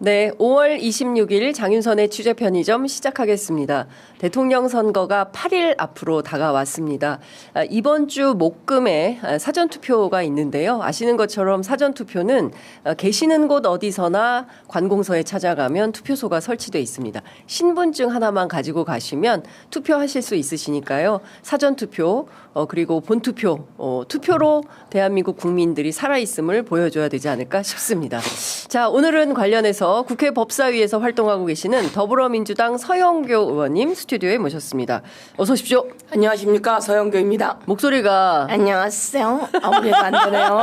네, 5월 26일 장윤선의 취재 편의점 시작하겠습니다. 대통령 선거가 8일 앞으로 다가왔습니다. 이번 주 목금에 사전투표가 있는데요. 아시는 것처럼 사전투표는 계시는 곳 어디서나 관공서에 찾아가면 투표소가 설치되어 있습니다. 신분증 하나만 가지고 가시면 투표하실 수 있으시니까요. 사전투표 그리고 본투표, 투표로 대한민국 국민들이 살아있음을 보여줘야 되지 않을까 싶습니다. 자, 오늘은 관련해서 국회 법사위에서 활동하고 계시는 더불어민주당 서영교 의원님 스튜디오에 모셨습니다. 어서 오십시오. 안녕하십니까, 서영교입니다. 목소리가 안녕하세요. 아무래도 안 되네요.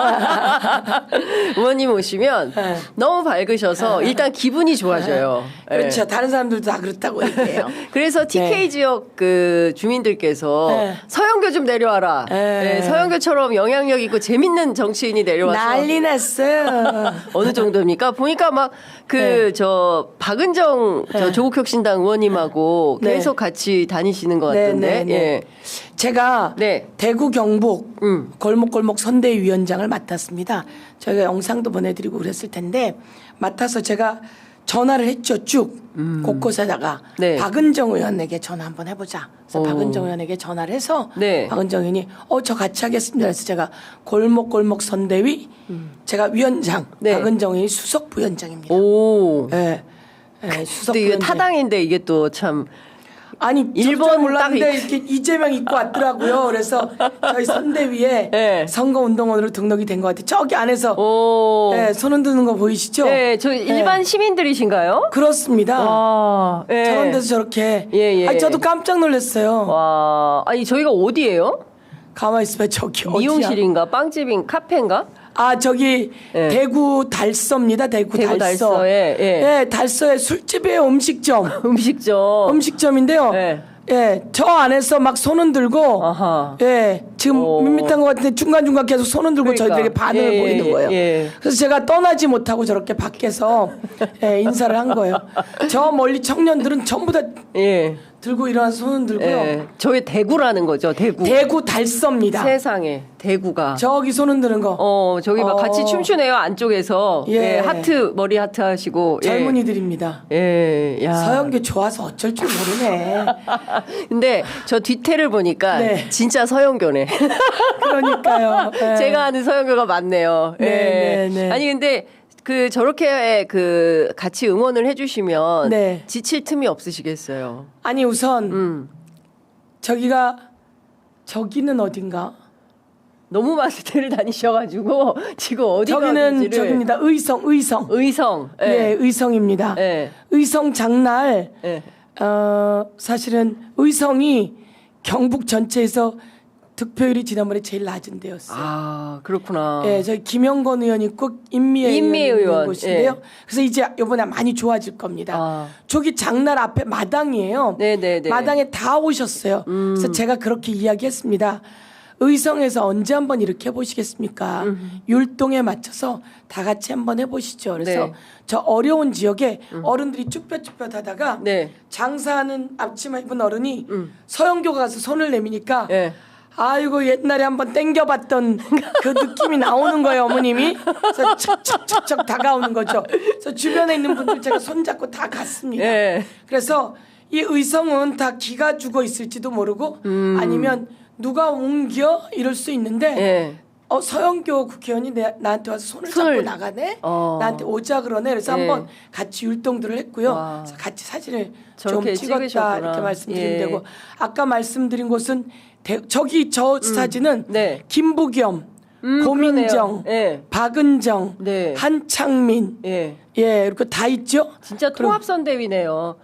의원님 오시면 너무 밝으셔서 일단 기분이 좋아져요. 그렇죠. 다른 사람들도 다 그렇다고 얘기해요. 그래서 TK 지역 그 주민들께서 서영교 좀 내려와라. 서영교처럼 영향력 있고 재밌는 정치인이 내려와서 난리 났어요. 어느 정도입니까? 보니까 막 저 박은정 저 조국혁신당 의원님하고 계속 같이 다니시는 것 같은데. 예. 제가 대구 경북 골목골목 선대위원장을 맡았습니다. 저희가 영상도 보내드리고 그랬을 텐데 맡아서 제가 전화를 했죠. 쭉 곳곳에다가 박은정 의원에게 전화 한번 해보자. 그래서 박은정 의원에게 전화를 해서 박은정 의원이 저 같이 하겠습니다. 그래서 제가 골목골목 선대위 제가 위원장 박은정 의원이 수석 부위원장입니다. 오. 네. 수석 근데 이게 부위원장. 타당인데 이게 또 참. 아니 일본 몰랐는데 이렇게 이재명 입고 왔더라고요. 그래서 저희 선대위에 선거운동원으로 등록이 된 것 같아요. 저기 안에서 손 흔드는 거 보이시죠? 네, 저 일반 시민들이신가요? 그렇습니다. 와, 저런 데서 저렇게. 아니, 저도 깜짝 놀랐어요. 와, 아니 저희가 어디예요? 가만히 있으면 저기 어디야? 미용실인가, 빵집인, 카페인가? 저기 대구 달서입니다. 대구 달서. 달서의 술집이에요. 음식점인데요. 저 안에서 막 손은 들고 지금 밋밋한 것 같은데 중간중간 계속 손은 들고 저희들에게 반응을 보이는 거예요. 그래서 제가 떠나지 못하고 저렇게 밖에서 인사를 한 거예요. 저 멀리 청년들은 전부 다 들고 일어나서 손은 들고요. 저희 대구라는 거죠. 대구 달서입니다. 세상에 대구가 저기 손 흔드는 거. 저기 막 같이 춤추네요. 안쪽에서 하트 머리 하트 하시고 젊은이들입니다. 야. 서영교 좋아서 어쩔 줄 모르네. 근데 저 뒤태를 보니까 진짜 서영교네. 그러니까요. 제가 아는 서영교가 맞네요. 아니 근데 저렇게 같이 응원을 해주시면 지칠 틈이 없으시겠어요. 아니 우선 저기는 어딘가? 너무 많은 데를 다니셔가지고 지금 어디가 저기는 저기입니다. 의성. 의성입니다. 의성 장날 사실은 의성이 경북 전체에서 득표율이 지난번에 제일 낮은 데였어요. 아, 그렇구나. 저희 김영건 의원 있고 임미애 의원 곳인데요. 그래서 이제 이번에 많이 좋아질 겁니다. 저기 장날 앞에 마당이에요. 마당에 다 오셨어요. 그래서 제가 그렇게 이야기했습니다. 의성에서 언제 한번 이렇게 해보시겠습니까? 율동에 맞춰서 다 같이 한번 해보시죠. 그래서 저 어려운 지역에 어른들이 쭈뼛쭈뼛 하다가 장사하는 앞치마 입은 어른이 서영교 가서 손을 내미니까 아이고 옛날에 한번 땡겨봤던 그 느낌이 나오는 거예요. 어머님이. 그래서 척척척척 다가오는 거죠. 그래서 주변에 있는 분들 제가 손잡고 다 갔습니다. 그래서 이 의성은 다 기가 죽어 있을지도 모르고 아니면 누가 옮겨 이럴 수 있는데 서영교 국회의원이 나한테 와서 손을 잡고 나가네. 나한테 오자 그러네. 그래서 한번 같이 율동들을 했고요. 그래서 같이 사진을 좀 찍었다 찍으셨구나. 이렇게 말씀드리면 되고 아까 말씀드린 곳은 저기 저 사진은 김부겸, 고민정, 박은정, 한창민, 그리고 다 있죠. 진짜 통합선대위네요.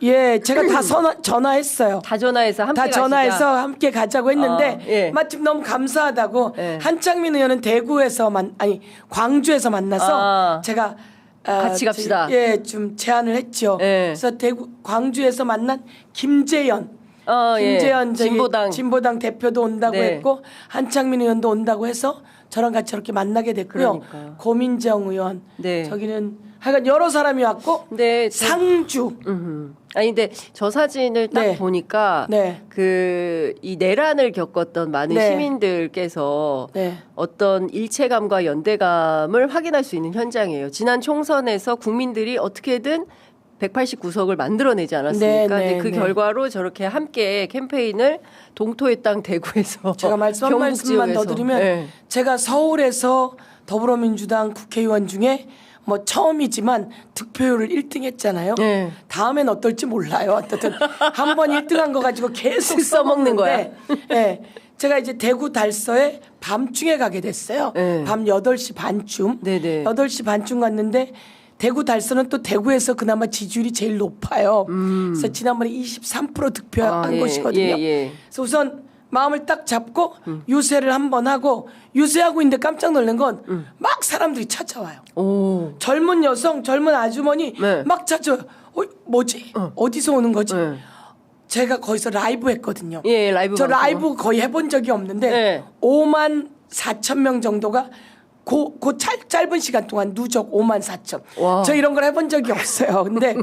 제가 다 전화했어요. 다 전화해서 함께 가자고 했는데 마침 너무 감사하다고 한창민 의원은 광주에서 만나서 제가 같이 갑시다. 좀 제안을 했죠. 그래서 광주에서 만난 김재현 진보당 대표도 온다고 했고 한창민 의원도 온다고 해서 저랑 같이 저렇게 만나게 됐고요. 고민정 의원 저기는 하여간 여러 사람이 왔고 네, 상주. 아니 근데 저 사진을 딱 네. 보니까 네. 그 이 내란을 겪었던 많은 네. 시민들께서 네. 어떤 일체감과 연대감을 확인할 수 있는 현장이에요. 지난 총선에서 국민들이 어떻게든 189석을 만들어내지 않았습니까? 네, 네, 근데 그 네. 결과로 저렇게 함께 캠페인을 동토의 땅 대구에서 제가 한 말씀만 더 드리면 네. 제가 서울에서 더불어민주당 국회의원 중에 뭐 처음이지만 득표율을 1등 했잖아요. 네. 다음엔 어떨지 몰라요. 어쨌든 한 번 1등한 거 가지고 계속 써먹는 거야. 네. 제가 이제 대구 달서에 밤중에 가게 됐어요. 네. 밤 8시 반쯤. 네네. 8시 반쯤 갔는데 대구 달서는 또 대구에서 그나마 지지율이 제일 높아요. 그래서 지난번에 23% 득표한 예, 곳이거든요. 예. 그래서 우선 마음을 딱 잡고 유세를 한번 하고 유세하고 있는데 깜짝 놀란 건 막 사람들이 찾아와요. 오. 젊은 여성, 젊은 아주머니 네. 막 찾아와요. 뭐지? 어디서 오는 거지? 네. 제가 거기서 라이브 했거든요. 예, 라이브 저 방송. 라이브 거의 해본 적이 없는데 네. 5만 4천 명 정도가 짧은 시간 동안 누적 5만 4천. 와. 저 이런 걸 해본 적이 없어요. 근데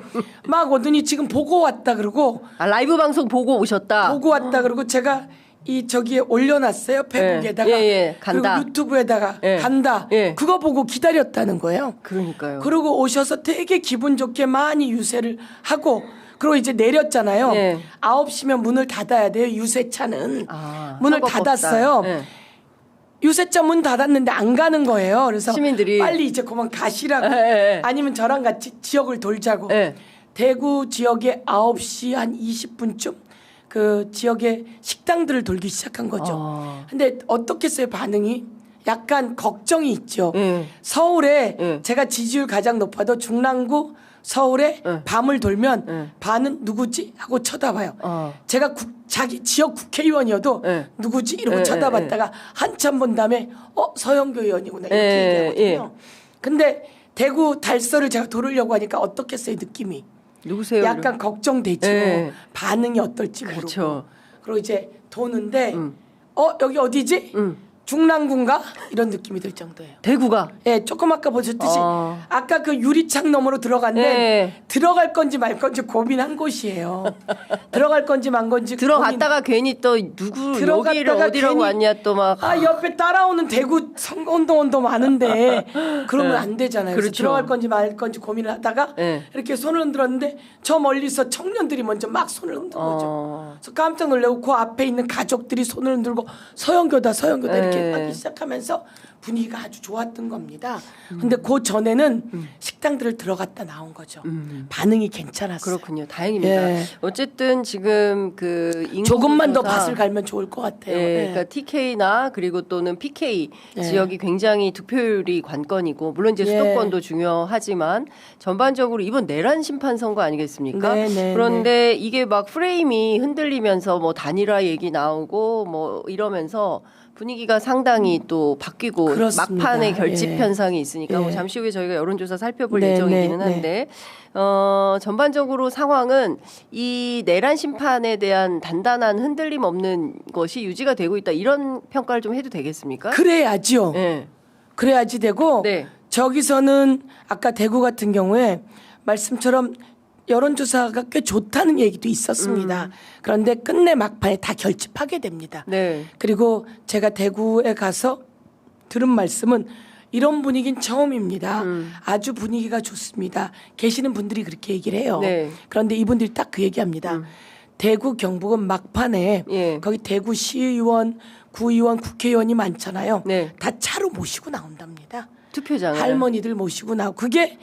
막 오더니 지금 보고 왔다 그러고 아, 라이브 방송 보고 오셨다. 보고 왔다 그러고 제가 이 저기에 올려놨어요. 페북에다가 간다. 그리고 유튜브에다가 예. 간다. 예. 그거 보고 기다렸다는 거예요. 그러니까요. 그러고 오셔서 되게 기분 좋게 많이 유세를 하고 그리고 이제 내렸잖아요. 예. 9시면 문을 닫아야 돼요. 유세차는. 아, 문을 선거법상. 닫았어요. 예. 유세차 문 닫았는데 안 가는 거예요. 그래서 시민들이. 빨리 이제 그만 가시라고. 예. 아니면 저랑 같이 지역을 돌자고. 예. 대구 지역에 9시 한 20분쯤 그 지역의 식당들을 돌기 시작한 거죠. 근데 어떻겠어요 반응이? 약간 걱정이 있죠. 서울에 제가 지지율 가장 높아도 중랑구 서울에 밤을 돌면 반은 누구지? 하고 쳐다봐요. 제가 자기 지역 국회의원이어도 누구지? 이러고 쳐다봤다가 한참 본 다음에 서영교 의원이구나 이렇게 얘기하거든요. 근데 대구 달서를 제가 돌으려고 하니까 어떻겠어요 느낌이? 누구세요? 약간 걱정되죠. 네. 반응이 어떨지 모르고. 그렇죠. 그리고 이제 도는데 여기 어디지? 중랑구인가? 이런 느낌이 들 정도예요. 대구가. 예, 조금 아까 보셨듯이 아까 그 유리창 너머로 들어갔는데 들어갈 건지 말 건지 고민한 곳이에요. 들어갈 건지 만 건지 들어갔다가 괜히 또 누구 여기를 어디라고 왔냐 또 막. 옆에 따라오는 대구 선거운동원도 많은데 그러면 안 되잖아요. 그래서 그렇죠. 들어갈 건지 말 건지 고민을 하다가 이렇게 손을 흔들었는데 저 멀리서 청년들이 먼저 막 손을 흔든 거죠. 그래서 깜짝 놀라고 그 앞에 있는 가족들이 손을 흔들고 서영교다 이렇게 하기 시작하면서 분위기가 아주 좋았던 겁니다. 근데 그 전에는 식당들을 들어갔다 나온 거죠. 반응이 괜찮았어요. 그렇군요. 다행입니다. 예. 어쨌든 지금 그 조금만 더 밭을 갈면 좋을 것 같아요. 예, 예. 그러니까 TK나 그리고 또는 PK 지역이 굉장히 득표율이 관건이고 물론 이제 수도권도 중요하지만 전반적으로 이번 내란 심판 선거 아니겠습니까? 그런데 이게 막 프레임이 흔들리면서 뭐 단일화 얘기 나오고 뭐 이러면서 분위기가 상당히 또 바뀌고 그렇습니다. 막판에 결집 예. 현상이 있으니까 뭐 예. 잠시 후에 저희가 여론조사 살펴볼 네, 예정이기는 네, 한데 전반적으로 상황은 이 내란 심판에 대한 단단한 흔들림 없는 것이 유지가 되고 있다 이런 평가를 좀 해도 되겠습니까? 그래야죠. 네. 그래야지 되고 네. 저기서는 아까 대구 같은 경우에 말씀처럼 여론조사가 꽤 좋다는 얘기도 있었습니다. 그런데 끝내 막판에 다 결집하게 됩니다. 네. 그리고 제가 대구에 가서 들은 말씀은 이런 분위기는 처음입니다. 아주 분위기가 좋습니다. 계시는 분들이 그렇게 얘기를 해요. 네. 그런데 이분들이 딱 그 얘기합니다. 대구 경북은 막판에 거기 대구 시의원, 구의원, 국회의원이 많잖아요. 네. 다 차로 모시고 나온답니다. 투표장을 할머니들 모시고 나오고 그게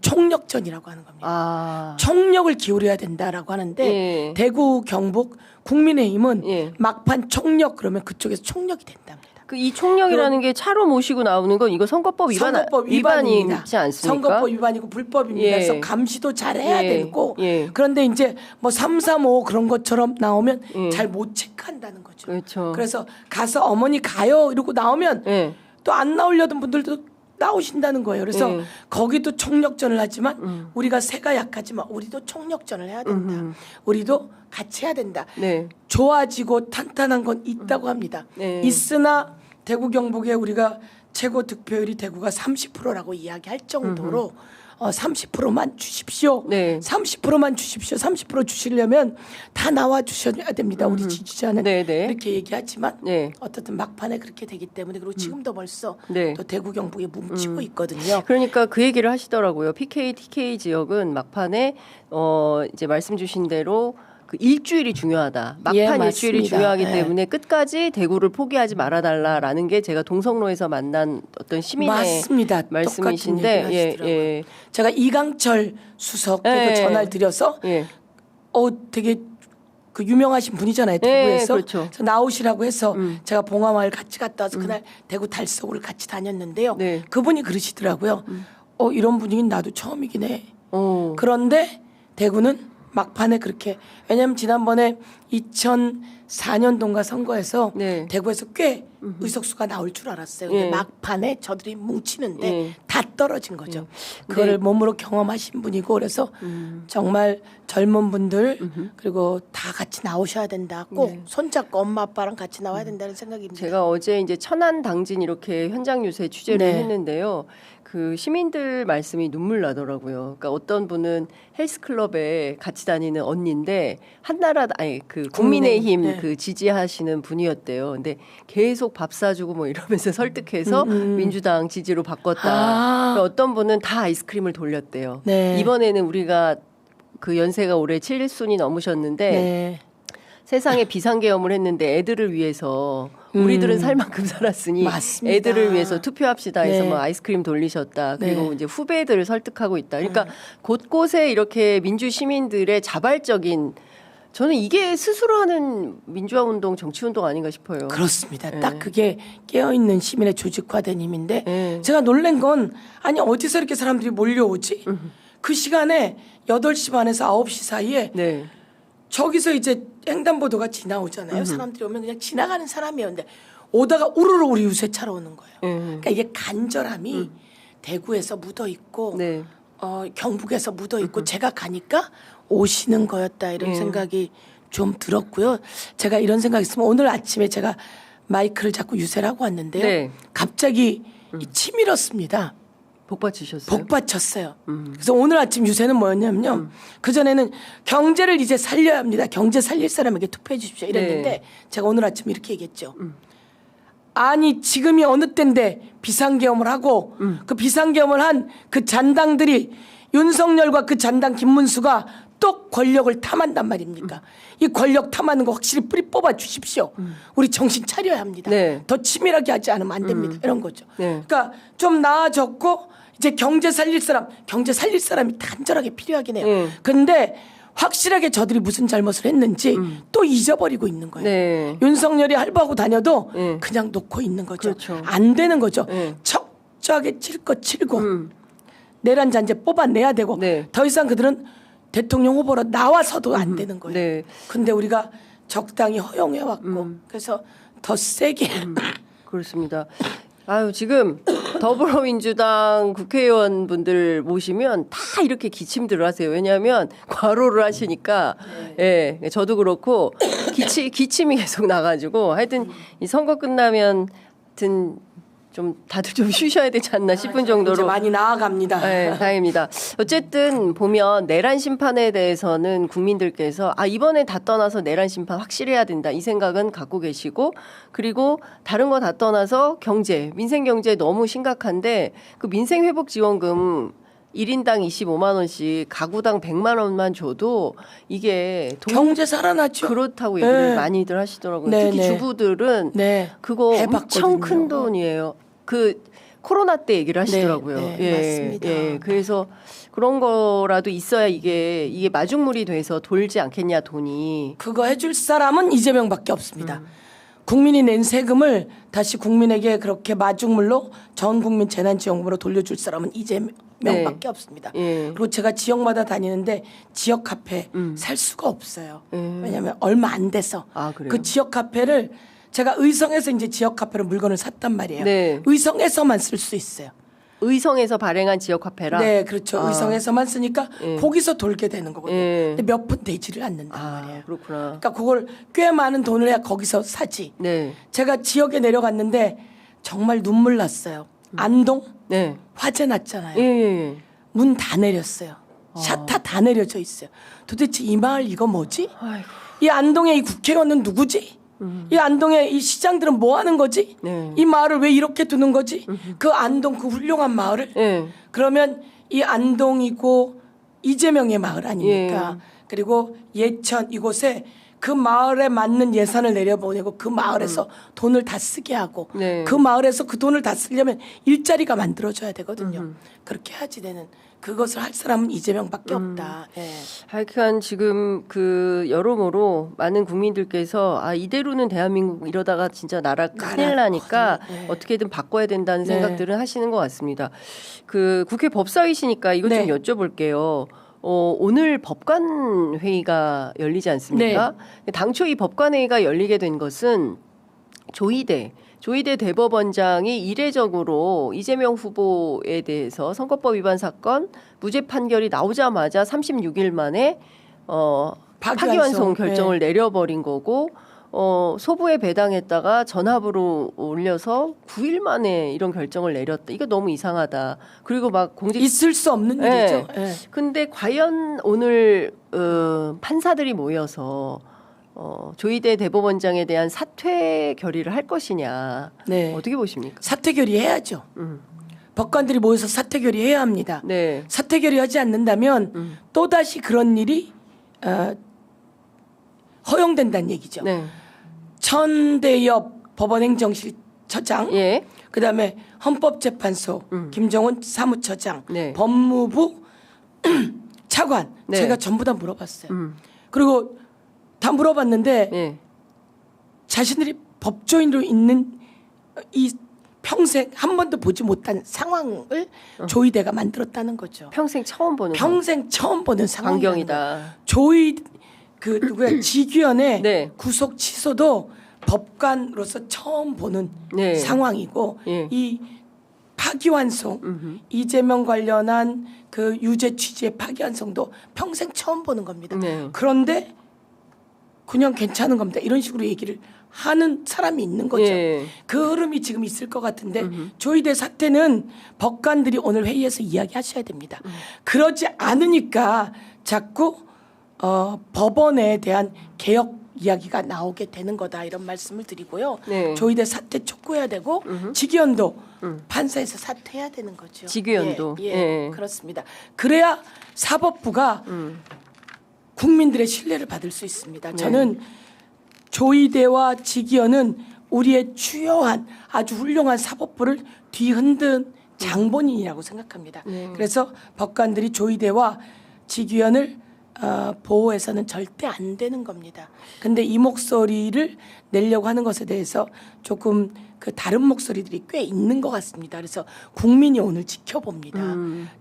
총력전이라고 하는 겁니다. 총력을 기울여야 된다라고 하는데 대구 경북 국민의힘은 막판 총력 그러면 그쪽에서 총력이 된답니다. 이 총력이라는 게 차로 모시고 나오는 건 이거 선거법 위반이지 않습니까? 선거법 위반이고 불법입니다. 그래서 감시도 잘해야 되고 그런데 이제 뭐 335 그런 것처럼 나오면 잘 못 체크한다는 거죠. 그렇죠. 그래서 가서 어머니 가요 이러고 나오면 또 안 나오려던 분들도 나오신다는 거예요. 그래서 거기도 총력전을 하지만 우리가 새가 약하지만 우리도 총력전을 해야 된다. 우리도 같이 해야 된다. 좋아지고 탄탄한 건 있다고 합니다. 있으나 대구 경북에 우리가 최고 득표율이 대구가 30%라고 이야기할 정도로 30%만 주십시오. 네. 30%만 주십시오. 30% 주시려면 다 나와 주셔야 됩니다. 우리 지지자는 네네. 이렇게 얘기하지만 네. 어떻든 막판에 그렇게 되기 때문에 그리고 지금도 벌써 네. 또 대구 경북에 뭉치고 있거든요. 그러니까 그 얘기를 하시더라고요. PK, TK 지역은 막판에 이제 말씀 주신 대로 그 일주일이 중요하다. 막판 예, 일주일이 맞습니다. 중요하기 예. 때문에 끝까지 대구를 포기하지 말아달라라는 게 제가 동성로에서 만난 어떤 시민의 맞습니다. 말씀이신데, 똑같은 얘기를 예. 제가 이강철 수석에게 예. 전화를 드려서 예. 되게 그 유명하신 분이잖아요. 대구에서 그렇죠. 그래서 나오시라고 해서 제가 봉화마을 같이 갔다 와서 그날 대구 달서구를 같이 다녔는데요. 네. 그분이 그분이 그러시더라고요. 이런 분위기는 나도 처음이긴 해. 어. 그런데 대구는 막판에 그렇게 왜냐하면 지난번에 2004년도인가 선거에서 네. 대구에서 꽤 의석수가 나올 줄 알았어요. 근데 예. 막판에 저들이 뭉치는데 예. 다 떨어진 거죠. 네. 그거를 몸으로 경험하신 분이고 그래서 정말 젊은 분들 그리고 다 같이 나오셔야 된다. 꼭 손잡고 엄마 아빠랑 같이 나와야 된다는 생각입니다. 제가 어제 이제 천안 당진 이렇게 현장 유세 취재를 네. 했는데요. 그 시민들 말씀이 눈물 나더라고요. 그러니까 어떤 분은 헬스클럽에 같이 다니는 언니인데 한나라당 아니 그 국민의힘 네. 그 지지하시는 분이었대요. 근데 계속 밥 사주고 뭐 이러면서 설득해서 민주당 지지로 바꿨다. 그러니까 어떤 분은 다 아이스크림을 돌렸대요. 네. 이번에는 우리가 그 연세가 올해 7순이 넘으셨는데 네. 세상에 비상계엄을 했는데 애들을 위해서 우리들은 살 만큼 살았으니 맞습니다. 애들을 위해서 투표합시다 해서 네. 뭐 아이스크림 돌리셨다. 그리고 네. 이제 후배들을 설득하고 있다. 그러니까 곳곳에 이렇게 민주 시민들의 자발적인 저는 이게 스스로 하는 민주화 운동, 정치 운동 아닌가 싶어요. 그렇습니다. 딱 그게 깨어있는 시민의 조직화된 힘인데 네. 제가 놀란 건 아니 어디서 이렇게 사람들이 몰려오지? 그 시간에 8시 반에서 9시 사이에 네. 저기서 이제 횡단보도가 지나오잖아요. 사람들이 오면 그냥 지나가는 사람이었는데 오다가 우르르 우리 유세차로 오는 거예요. 그러니까 이게 간절함이 대구에서 묻어 있고 네. 경북에서 묻어 있고 제가 가니까 오시는 거였다 이런 생각이 좀 들었고요. 제가 이런 생각이 있으면 오늘 아침에 제가 마이크를 잡고 유세를 하고 왔는데요. 네. 갑자기 치밀었습니다. 복받치셨어요? 복받쳤어요. 그래서 오늘 아침 유세는 뭐였냐면요. 그전에는 경제를 이제 살려야 합니다. 경제 살릴 사람에게 투표해 주십시오. 이랬는데 네. 제가 오늘 아침 이렇게 얘기했죠. 아니 지금이 어느 때인데 비상계엄을 하고 그 비상계엄을 한 그 잔당들이 윤석열과 그 잔당 김문수가 또 권력을 탐한단 말입니까? 이 권력 탐하는 거 확실히 뿌리 뽑아 주십시오. 우리 정신 차려야 합니다. 네. 더 치밀하게 하지 않으면 안 됩니다. 이런 거죠. 네. 그러니까 좀 나아졌고 이제 경제 살릴 사람이 간절하게 필요하긴 해요. 근데 확실하게 저들이 무슨 잘못을 했는지 또 잊어버리고 있는 거예요. 네. 윤석열이 할부하고 다녀도 그냥 놓고 있는 거죠. 그렇죠. 안 되는 거죠. 네. 척척하게 칠 거 치고 내란 잔재 뽑아내야 되고 네. 더 이상 그들은 대통령 후보로 나와서도 안 되는 거예요. 네. 근데 우리가 적당히 허용해 왔고 그래서 더 세게 그렇습니다. 아유, 지금 더불어민주당 국회의원분들 모시면 다 이렇게 기침들을 하세요. 왜냐하면 과로를 하시니까, 예, 저도 그렇고 기침이 계속 나가지고 하여튼 이 선거 끝나면 하여튼 좀 다들 좀 쉬셔야 되지 않나 싶은 정도로 이제 많이 나아갑니다. 네, 다행입니다. 어쨌든 보면 내란 심판에 대해서는 국민들께서 이번에 다 떠나서 내란 심판 확실해야 된다 이 생각은 갖고 계시고 그리고 다른 거 다 떠나서 경제, 민생 경제 너무 심각한데 그 민생 회복 지원금 1인당 25만 원씩 가구당 100만 원만 줘도 이게 경제 살아나죠. 그렇다고 얘기를 네. 많이들 하시더라고요. 네, 특히 네. 주부들은 네. 그거 해봤거든요. 엄청 큰 돈이에요. 그 코로나 때 얘기를 하시더라고요. 네, 예, 맞습니다. 예. 그래서 그런 거라도 있어야 이게 마중물이 돼서 돌지 않겠냐 돈이. 그거 해줄 사람은 이재명밖에 없습니다. 국민이 낸 세금을 다시 국민에게 그렇게 마중물로 전 국민 재난지원금으로 돌려줄 사람은 이재명밖에 없습니다. 예. 그리고 제가 지역마다 다니는데 지역 카페 살 수가 없어요. 왜냐하면 얼마 안 돼서 그래요? 그 지역 카페를 제가 의성에서 이제 지역 카페로 물건을 샀단 말이에요. 네. 의성에서만 쓸 수 있어요. 의성에서 발행한 지역 화폐라. 네, 그렇죠. 의성에서만 쓰니까 거기서 돌게 되는 거거든요. 예. 근데 몇 푼 되지를 않는단 말이에요. 그렇구나. 그러니까 그걸 꽤 많은 돈을 해야 거기서 사지. 네. 제가 지역에 내려갔는데 정말 눈물 났어요. 안동 네. 화재 났잖아요. 예, 예. 문 다 내렸어요. 샤타 다 내려져 있어요. 도대체 이 마을 이거 뭐지? 아이고. 이 안동의 이 국회의원은 누구지? 이 안동의 이 시장들은 뭐 하는 거지? 네. 이 마을을 왜 이렇게 두는 거지? 그 안동 그 훌륭한 마을을? 예. 그러면 이 안동이고 이재명의 마을 아닙니까? 예. 그리고 예천 이곳에 그 마을에 맞는 예산을 내려보내고 그 마을에서 돈을 다 쓰게 하고 네. 그 마을에서 그 돈을 다 쓰려면 일자리가 만들어져야 되거든요. 그렇게 해야지 되는 그것을 할 사람은 이재명밖에 없다. 예. 하여간 지금 그 여러모로 많은 국민들께서 이대로는 대한민국 이러다가 진짜 나라 큰일 나니까 네. 어떻게든 바꿔야 된다는 네. 생각들을 하시는 것 같습니다. 그 국회 법사위시니까 이것 좀 네. 여쭤볼게요. 오늘 법관 회의가 열리지 않습니까? 당초 이 법관 회의가 열리게 된 것은 조희대 대법원장이 이례적으로 이재명 후보에 대해서 선거법 위반 사건 무죄 판결이 나오자마자 36일 만에 파기환송 결정을 내려버린 거고 소부에 배당했다가 전합으로 올려서 9일 만에 이런 결정을 내렸다. 이거 너무 이상하다. 그리고 막 있을 수 없는 일이죠. 예. 근데 과연 오늘 판사들이 모여서 조희대 대법원장에 대한 사퇴 결의를 할 것이냐. 네. 어떻게 보십니까? 사퇴 결의해야죠. 법관들이 모여서 사퇴 결의해야 합니다. 네. 사퇴 결의하지 않는다면 또다시 그런 일이 허용된다는 얘기죠. 네. 천대엽 법원행정실처장, 예. 그다음에 헌법재판소 김정은 사무처장, 네. 법무부 차관 네. 제가 전부 다 물어봤어요. 그리고 다 물어봤는데 예. 자신들이 법조인으로 있는 이 평생 한 번도 보지 못한 상황을 조희대가 만들었다는 거죠. 평생 처음 보는 평생 처음 보는 상황이다. 광경이다. 조희 그 누구야 지규현의 네. 구속 취소도 법관으로서 처음 보는 네. 상황이고 예. 이 파기환송 이재명 관련한 그 유죄 취지의 파기환송도 평생 처음 보는 겁니다. 네. 그런데 그냥 괜찮은 겁니다. 이런 식으로 얘기를 하는 사람이 있는 거죠. 예. 그 흐름이 지금 있을 것 같은데 조희대 사태는 법관들이 오늘 회의에서 이야기하셔야 됩니다. 그러지 않으니까 자꾸 법원에 대한 개혁 이야기가 나오게 되는 거다 이런 말씀을 드리고요. 네. 조희대 사퇴 촉구해야 되고 직위원도 판사에서 사퇴해야 되는 거죠. 직위원도. 예, 예. 그렇습니다. 그래야 사법부가 국민들의 신뢰를 받을 수 있습니다. 저는 조희대와 직위원은 우리의 주요한 아주 훌륭한 사법부를 뒤흔든 장본인이라고 생각합니다. 그래서 법관들이 조희대와 직위원을 보호해서는 절대 안 되는 겁니다. 근데 이 목소리를 내려고 하는 것에 대해서 조금 그 다른 목소리들이 꽤 있는 것 같습니다. 그래서 국민이 오늘 지켜봅니다.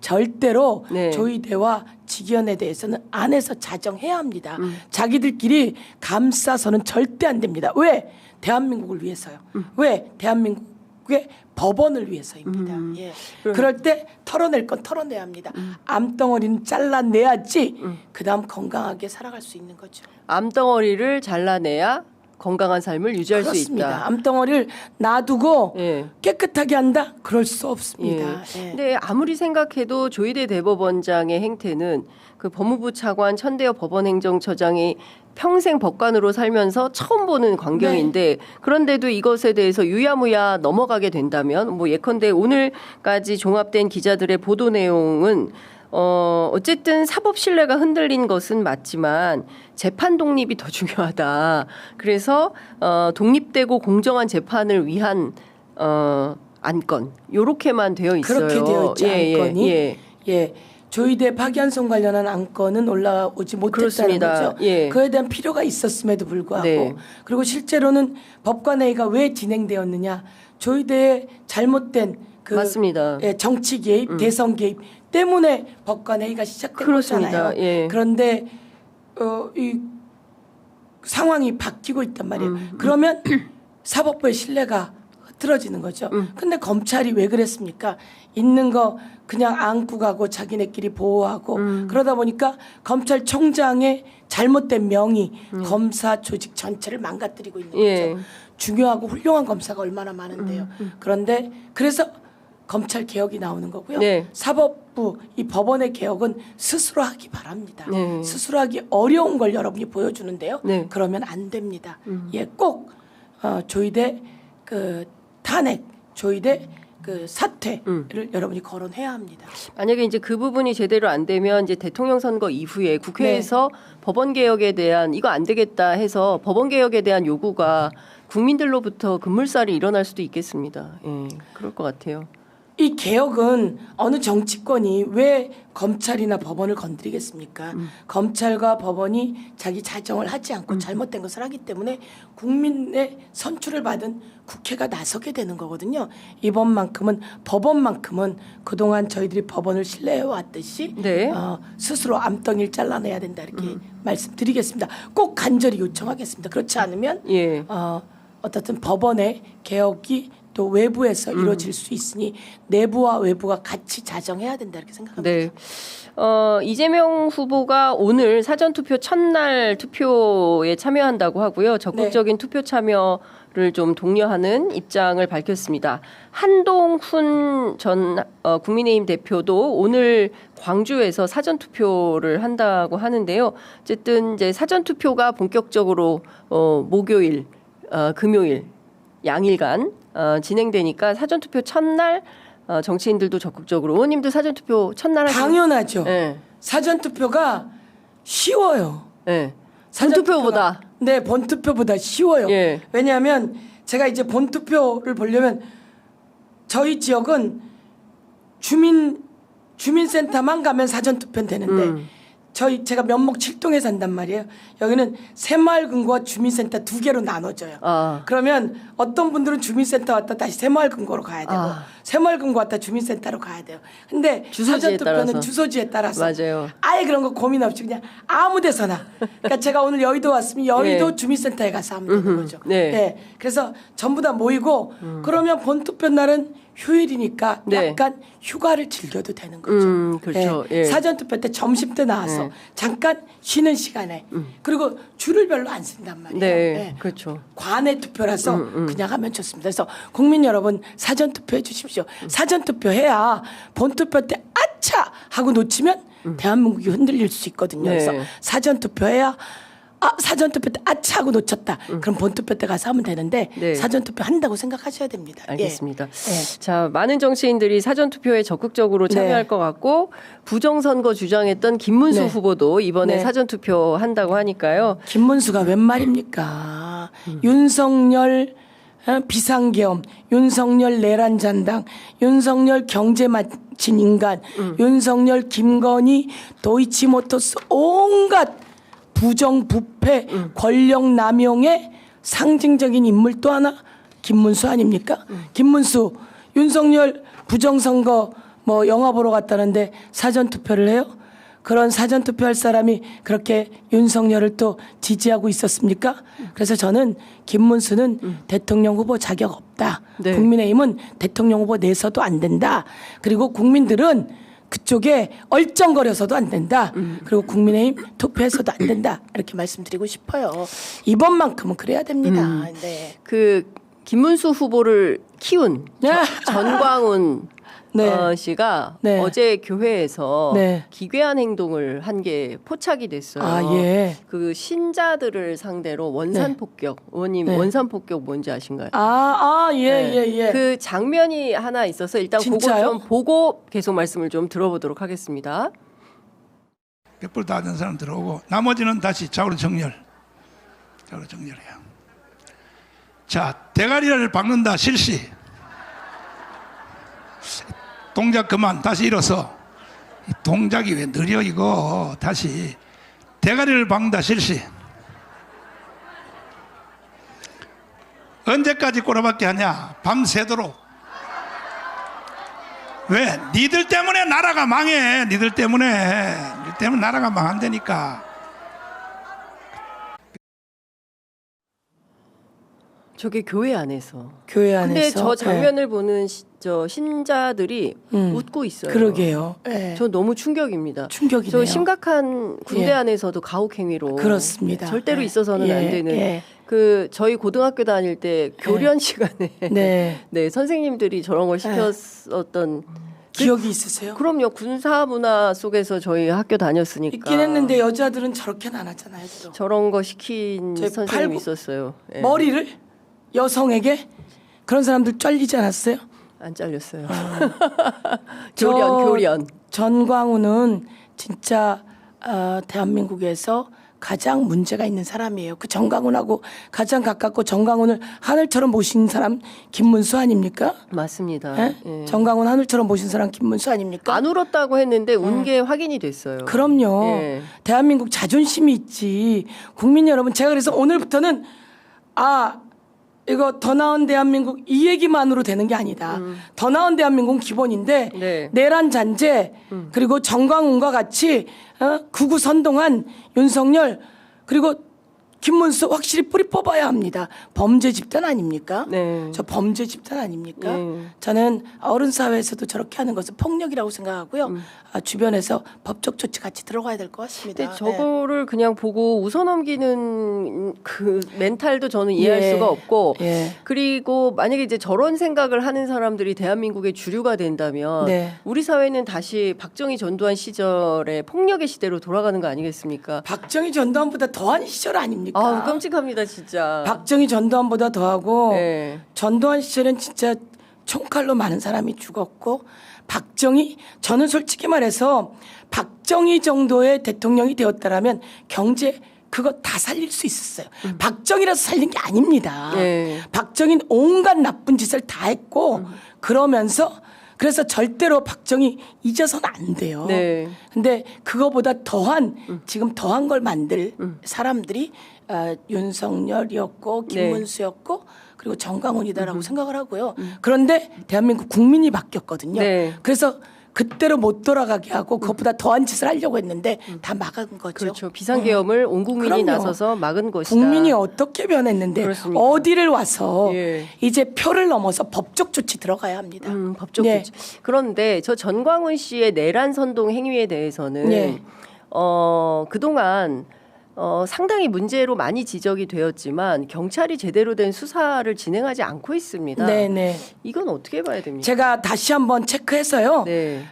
절대로 네. 조희대와 직위원에 대해서는 안에서 자정해야 합니다. 자기들끼리 감싸서는 절대 안 됩니다. 왜? 대한민국을 위해서요. 왜? 대한민국의 법원을 위해서입니다. 예. 그럴 때 털어낼 건 털어내야 합니다. 암덩어리는 잘라내야지 그다음 건강하게 살아갈 수 있는 거죠. 암덩어리를 잘라내야 건강한 삶을 유지할 그렇습니다. 수 있다. 암덩어리를 놔두고 예. 깨끗하게 한다? 그럴 수 없습니다. 예. 예. 근데 아무리 생각해도 조희대 대법원장의 행태는 그 법무부 차관 천대엽 법원행정처장이 평생 법관으로 살면서 처음 보는 광경인데 그런데도 이것에 대해서 유야무야 넘어가게 된다면 뭐 예컨대 오늘까지 종합된 기자들의 보도 내용은 어쨌든 사법 신뢰가 흔들린 것은 맞지만 재판 독립이 더 중요하다. 그래서 독립되고 공정한 재판을 위한 안건 요렇게만 되어 있어요. 그렇게 되어 있죠. 안건이. 예. 조희대 파기환송 관련한 안건은 올라오지 못했다는 그렇습니다. 거죠. 예. 그에 대한 필요가 있었음에도 불구하고 네. 그리고 실제로는 법관회의가 왜 진행되었느냐. 조희대의 잘못된 그 맞습니다. 정치 개입, 대선 개입 때문에 법관회의가 시작된 그렇습니다. 거잖아요. 예. 그런데 이 상황이 바뀌고 있단 말이에요. 그러면 사법부의 신뢰가 흐트러지는 거죠. 근데 검찰이 왜 그랬습니까? 있는 거 그냥 안고 가고 자기네끼리 보호하고 그러다 보니까 검찰총장의 잘못된 명의 검사 조직 전체를 망가뜨리고 있는 예. 거죠. 중요하고 훌륭한 검사가 얼마나 많은데요. 그런데 그래서 검찰 개혁이 나오는 거고요. 네. 사법부 이 법원의 개혁은 스스로 하기 바랍니다. 네. 스스로 하기 어려운 걸 여러분이 보여주는데요. 네. 그러면 안 됩니다. 예, 꼭 조이대 그 탄핵, 조이대 그 사퇴를 여러분이 거론해야 합니다. 만약에 이제 그 부분이 제대로 안 되면 이제 대통령 선거 이후에 국회에서 법원 개혁에 대한 이거 안 되겠다 해서 법원 개혁에 대한 요구가 국민들로부터 급물살이 일어날 수도 있겠습니다. 예, 그럴 것 같아요. 이 개혁은 어느 정치권이 왜 검찰이나 법원을 건드리겠습니까? 검찰과 법원이 자기 자정을 하지 않고 잘못된 것을 하기 때문에 국민의 선출을 받은 국회가 나서게 되는 거거든요. 이번만큼은 법원만큼은 그동안 저희들이 법원을 신뢰해 왔듯이 네. 스스로 암덩이를 잘라내야 된다 이렇게 말씀드리겠습니다. 꼭 간절히 요청하겠습니다. 그렇지 않으면 예. 어떻든 법원의 개혁이 또 외부에서 이루어질 수 있으니 내부와 외부가 같이 자정해야 된다 이렇게 생각합니다. 네. 이재명 후보가 오늘 사전투표 첫날 투표에 참여한다고 하고요. 적극적인 투표 참여를 좀 독려하는 입장을 밝혔습니다. 한동훈 전 국민의힘 대표도 오늘 광주에서 사전투표를 한다고 하는데요. 어쨌든 이제 사전투표가 본격적으로 목요일, 금요일 양일간 진행되니까 사전투표 첫날 정치인들도 적극적으로 의원님도 사전투표 첫날 하시죠? 당연하죠. 네. 사전투표가 쉬워요. 네. 본투표보다. 네, 본투표보다 쉬워요. 예. 왜냐하면 제가 이제 본투표를 보려면 저희 지역은 주민센터만 가면 사전투표는 되는데 제가 면목 7동에 산단 말이에요. 여기는 새마을금고와 주민센터 두 개로 나눠져요. 그러면 어떤 분들은 주민센터 왔다 다시 새마을금고로 가야 되고 새마을금고 왔다 주민센터로 가야 돼요. 근데 주소지에 사전투표는 따라서. 주소지에 따라서 맞아요. 아예 그런 거 고민 없이 그냥 아무 데서나. 그러니까 제가 오늘 여의도 왔으면 여의도 네. 주민센터에 가서 하면 되는 거죠. 네. 네. 그래서 전부 다 모이고 그러면 본투표 날은 휴일이니까 네. 약간 휴가를 즐겨도 되는 거죠. 그렇죠. 예. 예. 사전투표 때 점심 때 나와서 잠깐 쉬는 시간에 그리고 줄을 별로 안 쓴단 말이에요. 네. 예. 그렇죠. 관외 투표라서 그냥 하면 좋습니다. 그래서 국민 여러분 사전투표 해주십시오. 사전투표 해야 본투표 때 아차 하고 놓치면 대한민국이 흔들릴 수 있거든요. 네. 그래서 사전투표 해야 사전투표 때 아차 하고 놓쳤다. 그럼 본투표 때 가서 하면 되는데 네. 사전투표 한다고 생각하셔야 됩니다. 알겠습니다. 예. 자, 많은 정치인들이 사전투표에 적극적으로 참여할 네. 것 같고 부정선거 주장했던 김문수 네. 후보도 이번에 네. 사전투표 한다고 하니까요. 김문수가 웬 말입니까? 윤석열 비상계엄, 윤석열 내란잔당, 윤석열 경제 마친 인간, 윤석열 김건희 도이치모터스 온갖 부정부패 권력 남용의 상징적인 인물 또 하나 김문수 아닙니까? 김문수 윤석열 부정선거 뭐 영화 보러 갔다는데 사전투표를 해요? 그런 사전투표할 사람이 그렇게 윤석열을 또 지지하고 있었습니까? 그래서 저는 김문수는 대통령 후보 자격 없다. 네. 국민의힘은 대통령 후보 내서도 안 된다. 그리고 국민들은 그쪽에 얼쩡거려서도 안 된다. 그리고 국민의힘 투표해서도 안 된다. 이렇게 말씀드리고 싶어요. 이번만큼은 그래야 됩니다. 네. 그 김문수 후보를 키운 네. 전광훈 네. 씨가 네. 어제 교회에서 네. 기괴한 행동을 한 게 포착이 됐어요. 예. 그 신자들을 상대로 원산 폭격. 의원님 네. 원산 폭격 뭔지 아신가요? 예. 그 장면이 하나 있어서 일단 그거 진짜요? 좀 보고 계속 말씀을 좀 들어보도록 하겠습니다. 벽불 닫은 사람 들어오고 나머지는 다시 좌우로 정렬해요. 자, 대가리를 박는다 실시. 동작 그만. 다시 일어서. 이 동작이 왜 느려 이거. 다시 대가리를 박는다 실시. 언제까지 꼬라박기 하냐. 밤새도록. 왜? 니들 때문에 나라가 망해. 니들 때문에 나라가 망한다니까. 저게 교회 안에서. 교회 안에서. 근데 저 장면을 보는 저 신자들이 웃고 있어요. 그러게요. 예. 저 너무 충격입니다. 충격이네요. 저 심각한 군대 예. 안에서도 가혹 행위로 그렇습니다. 절대로 예. 있어서는 예. 안 되는 예. 그 저희 고등학교 다닐 때 교련 시간에 네. 네, 선생님들이 저런 걸 시켰었던 기억이 있으세요? 그럼요. 군사 문화 속에서 저희 학교 다녔으니까 있긴 했는데 여자들은 저렇게는 안 하잖아요. 또. 저런 거 시킨 저희 선생님이 있었어요. 예. 머리를 여성에게 그런 사람들 잘리지 않았어요? 안 잘렸어요. 저 교련. 전광훈은 진짜 대한민국에서 가장 문제가 있는 사람이에요. 그 정광훈하고 가장 가깝고 정광훈을 하늘처럼 모신 사람 김문수 아닙니까? 맞습니다. 예? 예. 정광훈 하늘처럼 모신 사람 김문수 아닙니까? 안 울었다고 했는데 운 게 확인이 됐어요. 그럼요. 예. 대한민국 자존심이 있지. 국민 여러분, 제가 그래서 오늘부터는 이거 더 나은 대한민국 이 얘기만으로 되는 게 아니다. 더 나은 대한민국은 기본인데 네. 내란 잔재 그리고 정광훈과 같이 극우 선동한 윤석열 그리고 김문수 확실히 뿌리 뽑아야 합니다. 범죄 집단 아닙니까? 네. 저 범죄 집단 아닙니까? 네. 저는 어른 사회에서도 저렇게 하는 것은 폭력이라고 생각하고요. 주변에서 법적 조치 같이 들어가야 될 것 같습니다. 근데 저거를 그냥 보고 웃어넘기는 그 멘탈도 저는 이해할 예. 수가 없고 예. 그리고 만약에 이제 저런 생각을 하는 사람들이 대한민국의 주류가 된다면 네. 우리 사회는 다시 박정희 전두환 시절의 폭력의 시대로 돌아가는 거 아니겠습니까? 박정희 전두환보다 더한 시절 아닙니까? 아우 끔찍합니다 진짜. 박정희 전두환보다 더하고 네. 전두환 시절엔 진짜 총칼로 많은 사람이 죽었고 박정희 저는 솔직히 말해서 박정희 정도의 대통령이 되었다라면 경제 그거 다 살릴 수 있었어요. 박정희라서 살린 게 아닙니다. 네. 박정희는 온갖 나쁜 짓을 다 했고 그러면서 그래서 절대로 박정희 잊어서는 안 돼요. 네. 근데 그거보다 더한 지금 더한 걸 만들 사람들이 윤석열이었고 김문수였고 그리고 정광훈이다라고 생각을 하고요. 그런데 대한민국 국민이 바뀌었거든요. 네. 그래서 그때로 못 돌아가게 하고 그것보다 더한 짓을 하려고 했는데 다 막은 거죠. 그렇죠. 비상계엄을 온 국민이 그럼요. 나서서 막은 것이다. 국민이 어떻게 변했는데 그렇습니까? 어디를 와서 예. 이제 표를 넘어서 법적 조치 들어가야 합니다. 법적 네. 조치. 그런데 저 전광훈 씨의 내란 선동 행위에 대해서는 네. 그동안 상당히 문제로 많이 지적이 되었지만 경찰이 제대로 된 수사를 진행하지 않고 있습니다. 네네. 이건 어떻게 봐야 됩니까? 제가 다시 한번 체크해서요. 네.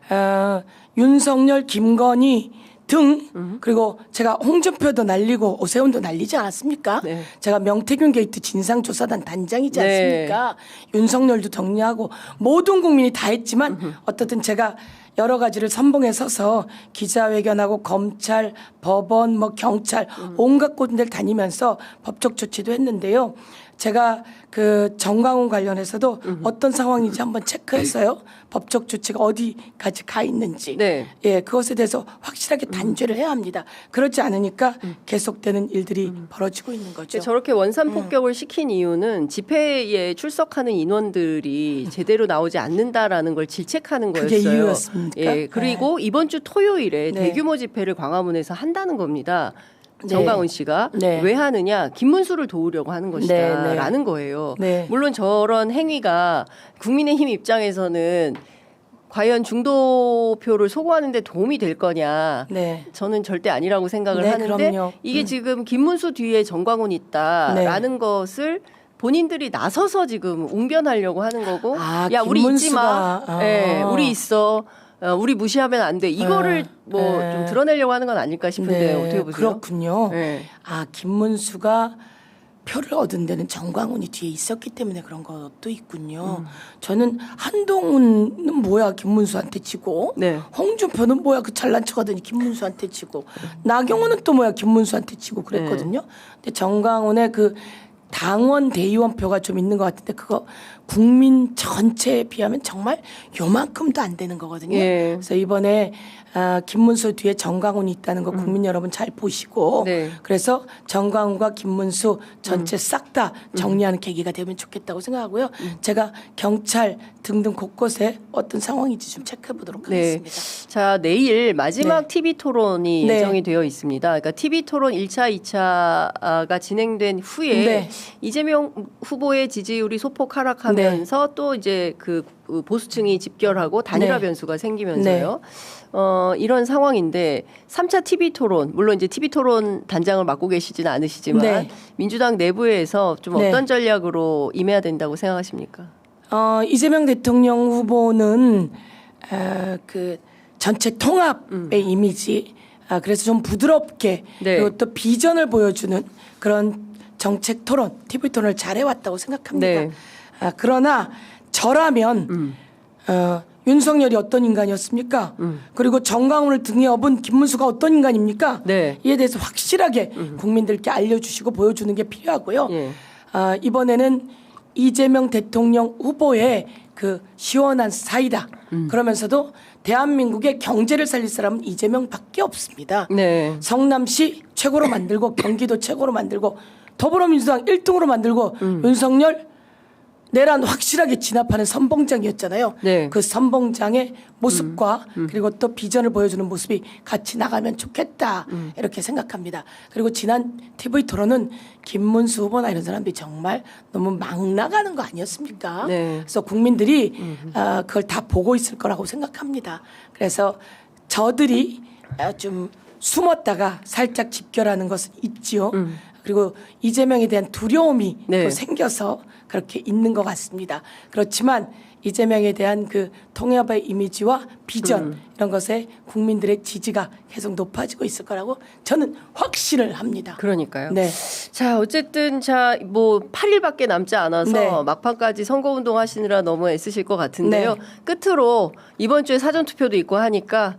윤석열, 김건희 등 그리고 제가 홍준표도 날리고 오세훈도 날리지 않았습니까? 네. 제가 명태균 게이트 진상조사단 단장이지 네. 않습니까? 윤석열도 정리하고 모든 국민이 다 했지만 어떻든 제가 여러 가지를 선봉에 서서 기자회견하고 검찰, 법원, 경찰 온갖 곳들 다니면서 법적 조치도 했는데요. 제가 그 정광훈 관련해서도 어떤 상황인지 한번 체크했어요. 법적 조치가 어디까지 가 있는지. 네. 예, 그것에 대해서 확실하게 단죄를 해야 합니다. 그렇지 않으니까 계속되는 일들이 벌어지고 있는 거죠. 저렇게 원산 폭격을 시킨 이유는 집회에 출석하는 인원들이 제대로 나오지 않는다라는 걸 질책하는 거였어요. 그게 이유였습니까? 예, 그리고 이번 주 토요일에 네. 대규모 집회를 광화문에서 한다는 겁니다. 네. 정광훈 씨가 네. 왜 하느냐 김문수를 도우려고 하는 것이다라는 네. 거예요. 네. 물론 저런 행위가 국민의힘 입장에서는 과연 중도표를 소구하는 데 도움이 될 거냐. 네. 저는 절대 아니라고 생각을 네, 하는데 그럼요. 이게 지금 김문수 뒤에 정광훈이 있다라는 네. 것을 본인들이 나서서 지금 웅변하려고 하는 거고 야 우리 있지 마. 김문수가, 예, 우리 있어. 우리 무시하면 안 돼. 이거를 뭐 좀 드러내려고 하는 건 아닐까 싶은데 어떻게 보세요? 그렇군요. 네. 김문수가 표를 얻은 데는 정광훈이 뒤에 있었기 때문에 그런 것도 있군요. 저는 한동훈은 뭐야 김문수한테 지고 네. 홍준표는 뭐야 그 잘난 척하더니 김문수한테 지고 나경원은 또 뭐야 김문수한테 지고 그랬거든요. 근데 정광훈의 그 당원 대의원표가 좀 있는 것 같은데 그거 국민 전체에 비하면 정말 요만큼도 안 되는 거거든요. 예. 그래서 이번에 김문수 뒤에 정광훈이 있다는 거 국민 여러분 잘 보시고 네. 그래서 정광훈과 김문수 전체 싹 다 정리하는 계기가 되면 좋겠다고 생각하고요. 제가 경찰 등등 곳곳에 어떤 상황인지 좀 체크해 보도록 네. 하겠습니다. 자, 내일 마지막 네. TV 토론이 네. 예정이 되어 있습니다. 그러니까 TV 토론 1차, 2차가 진행된 후에 네. 이재명 후보의 지지율이 소폭 하락하면서 또 이제 그 보수층이 집결하고 단일화 네. 변수가 생기면서요. 이런 상황인데 3차 TV 토론, 물론 이제 TV 토론 단장을 맡고 계시지는 않으시지만 네. 민주당 내부에서 좀 네. 어떤 전략으로 임해야 된다고 생각하십니까? 이재명 대통령 후보는 그 정책 통합의 이미지, 그래서 좀 부드럽게 네. 그리고 또 비전을 보여주는 그런 정책 토론, TV 토론을 잘해왔다고 생각합니다. 네. 그러나 저라면 윤석열이 어떤 인간이었습니까? 그리고 정강훈을 등에 업은 김문수가 어떤 인간입니까? 네. 이에 대해서 확실하게 국민들께 알려주시고 보여주는 게 필요하고요. 예. 이번에는 이재명 대통령 후보의 그 시원한 사이다. 그러면서도 대한민국의 경제를 살릴 사람은 이재명밖에 없습니다. 네. 성남시 최고로 만들고 경기도 최고로 만들고 더불어민주당 1등으로 만들고 윤석열 내란 확실하게 진압하는 선봉장이었잖아요. 네. 그 선봉장의 모습과 그리고 또 비전을 보여주는 모습이 같이 나가면 좋겠다 이렇게 생각합니다. 그리고 지난 TV 토론은 김문수 후보나 이런 사람들이 정말 너무 막 나가는 거 아니었습니까? 네. 그래서 국민들이 그걸 다 보고 있을 거라고 생각합니다. 그래서 저들이 좀 숨었다가 살짝 집결하는 것은 있지요. 그리고 이재명에 대한 두려움이 네. 또 생겨서 그렇게 있는 것 같습니다. 그렇지만 이재명에 대한 그 통합의 이미지와 비전 이런 것에 국민들의 지지가 계속 높아지고 있을 거라고 저는 확신을 합니다. 그러니까요. 네. 자, 어쨌든 뭐 8일밖에 남지 않아서 네. 막판까지 선거운동 하시느라 너무 애쓰실 것 같은데요. 네. 끝으로 이번 주에 사전투표도 있고 하니까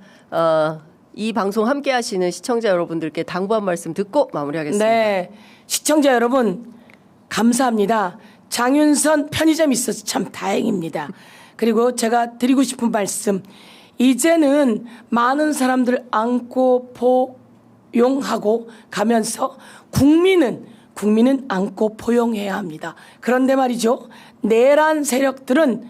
이 방송 함께 하시는 시청자 여러분들께 당부 한 말씀 듣고 마무리하겠습니다. 네. 시청자 여러분 감사합니다. 장윤선 편의점 있어서 참 다행입니다. 그리고 제가 드리고 싶은 말씀, 이제는 많은 사람들 안고 포용하고 가면서 국민은 안고 포용해야 합니다. 그런데 말이죠, 내란 세력들은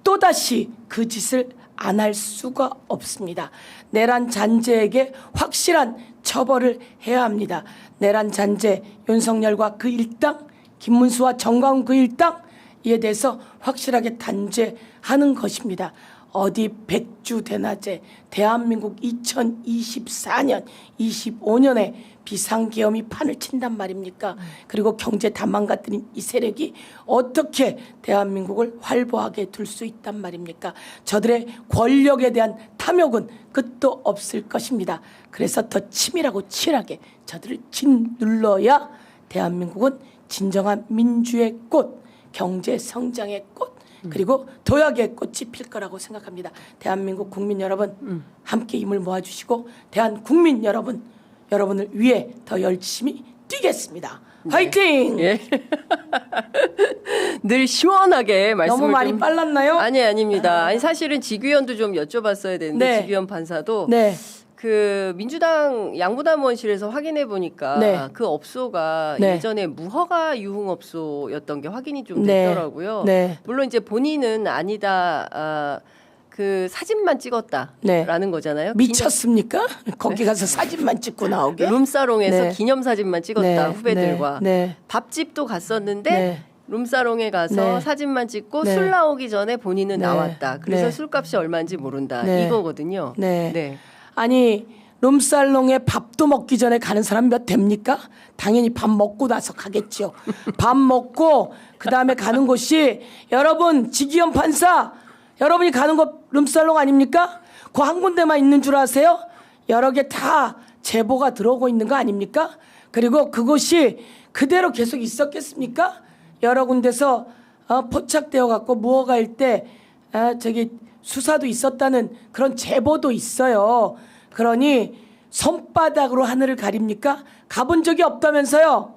또다시 그 짓을 안 할 수가 없습니다. 내란 잔재에게 확실한 처벌을 해야 합니다. 내란 잔재 윤석열과 그 일당, 김문수와 정광훈 그 일당, 이에 대해서 확실하게 단죄하는 것입니다. 어디 백주대낮에 대한민국 2024년, 25년에 비상계엄이 판을 친단 말입니까? 그리고 경제 다망가 들인 이 세력이 어떻게 대한민국을 활보하게 둘 수 있단 말입니까? 저들의 권력에 대한 탐욕은 끝도 없을 것입니다. 그래서 더 치밀하고 치열하게 저들을 짓눌러야 대한민국은 진정한 민주의 꽃, 경제 성장의 꽃, 그리고 도약의 꽃이 필 거라고 생각합니다. 대한민국 국민 여러분 함께 힘을 모아주시고 대한국민 여러분을 위해 더 열심히 뛰겠습니다. 화이팅! 예. 늘 시원하게 말씀을 너무 말이 좀... 빨랐나요? 아닙니다. 아니 사실은 지규현도 좀 여쭤봤어야 되는데 네. 지규현 판사도 네. 그 민주당 양부담원실에서 확인해 보니까 네. 그 업소가 네. 예전에 무허가 유흥업소였던 게 확인이 좀 네. 됐더라고요. 네. 물론 이제 본인은 아니다. 그 사진만 찍었다라는 네. 거잖아요. 미쳤습니까? 거기 가서 사진만 찍고 나오게? 룸사롱에서 네. 기념사진만 찍었다. 네. 후배들과. 네. 밥집도 갔었는데 네. 룸사롱에 가서 네. 사진만 찍고 네. 술 나오기 전에 본인은 네. 나왔다. 그래서 네. 술값이 얼마인지 모른다. 네. 이거거든요. 네. 아니 룸살롱에 밥도 먹기 전에 가는 사람 몇 됩니까? 당연히 밥 먹고 나서 가겠죠. 밥 먹고 그다음에 가는 곳이 여러분 지기현 판사 여러분이 가는 곳 룸살롱 아닙니까? 그 한 군데만 있는 줄 아세요? 여러 개 다 제보가 들어오고 있는 거 아닙니까? 그리고 그곳이 그대로 계속 있었겠습니까? 여러 군데서 포착되어 갖고 무허가일 때 저기 수사도 있었다는 그런 제보도 있어요. 그러니 손바닥으로 하늘을 가립니까? 가본 적이 없다면서요.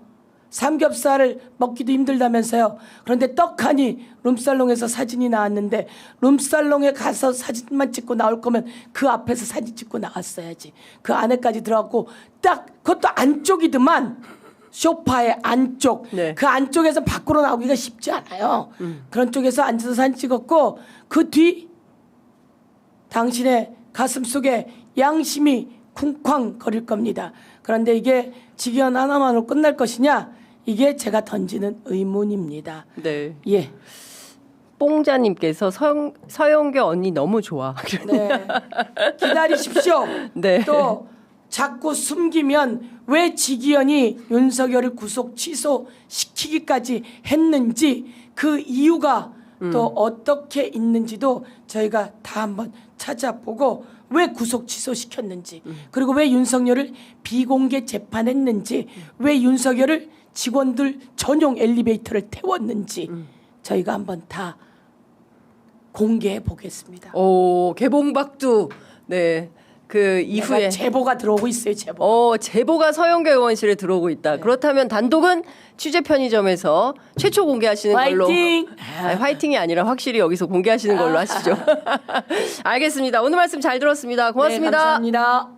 삼겹살을 먹기도 힘들다면서요. 그런데 떡하니 룸살롱에서 사진이 나왔는데 룸살롱에 가서 사진만 찍고 나올 거면 그 앞에서 사진 찍고 나왔어야지. 그 안에까지 들어갔고 딱 그것도 안쪽이더만. 소파의 안쪽. 네. 그 안쪽에서 밖으로 나오기가 쉽지 않아요. 그런 쪽에서 앉아서 사진 찍었고 그 뒤 당신의 가슴 속에 양심이 쿵쾅 거릴 겁니다. 그런데 이게 직연 하나만으로 끝날 것이냐? 이게 제가 던지는 의문입니다. 네. 예. 뽕자님께서 서영교 언니 너무 좋아. 네. 기다리십시오. 네. 또 자꾸 숨기면 왜 지기현이 윤석열을 구속 취소시키기까지 했는지 그 이유가 또 어떻게 있는지도 저희가 다 한번 찾아보고 왜 구속 취소시켰는지 그리고 왜 윤석열을 비공개 재판했는지 왜 윤석열을 직원들 전용 엘리베이터를 태웠는지 저희가 한번 다 공개해 보겠습니다. 오, 개봉박두. 네. 그 이후에 제보가 들어오고 있어요. 제보. 제보가 서영교 의원실에 들어오고 있다. 네. 그렇다면 단독은 취재 편의점에서 최초 공개하시는 걸로. 화이팅! 아니, 화이팅이 아니라 확실히 여기서 공개하시는 걸로 하시죠. 알겠습니다. 오늘 말씀 잘 들었습니다. 고맙습니다. 네, 감사합니다.